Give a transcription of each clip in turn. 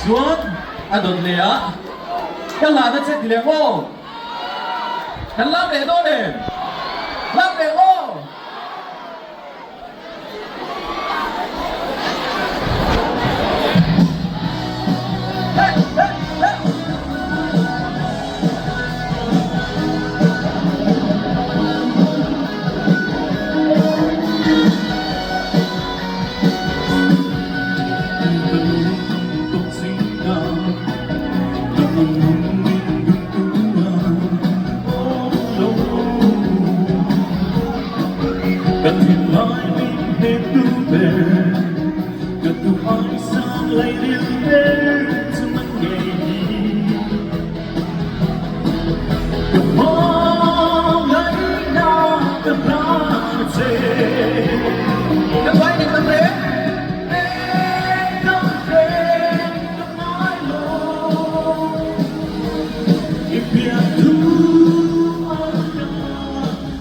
Xuống à đột lẻ các là nó sẽ thì lẻ vô hắn lắp để tôi để lắp để vô cần thuyền nói mình đến tu về cần tu hỏi sao lại đến đến cho mình ngày cần mong lấy nào cần làm gì cần quay đi cần đến cần nói luôn if we are two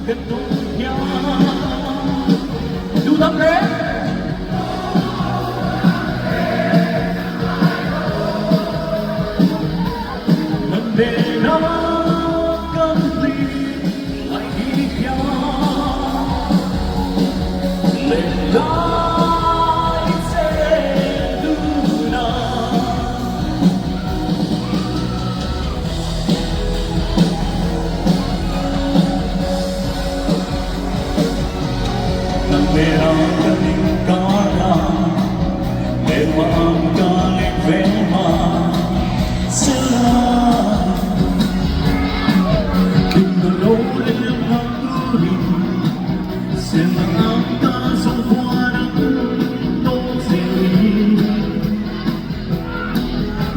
cần tu nhau du tâm đấy lần về nó cần gì lại đi theo lên lại sẽ du nào lần về nó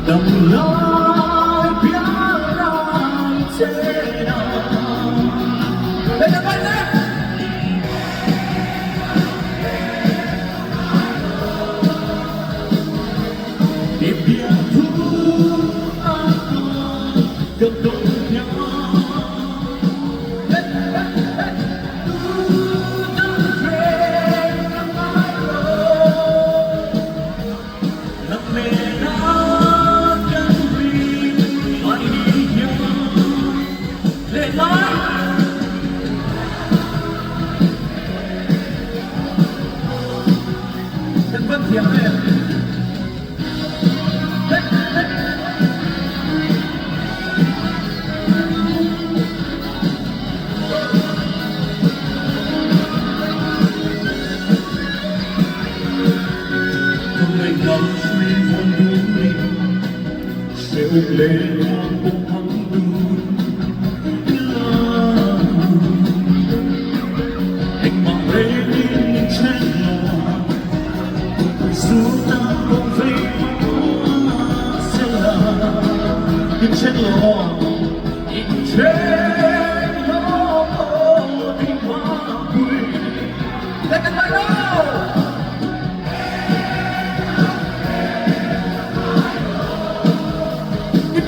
đầm lối phía nào thế nào đây là bạn đấy để biết thu anh được cùng nhau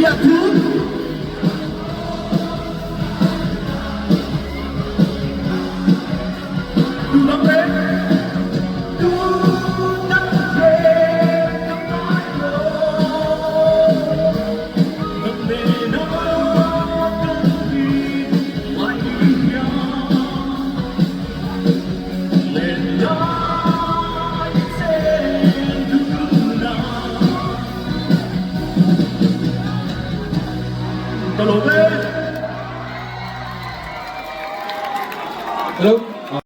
อย่าถึงดูน้ำเพชรดูน้ำเพชรน้อยลงน้ำเพชรน้อยกันดีไม่ยอมเล่นน้อยเส้นดูน้ำตลอดเลย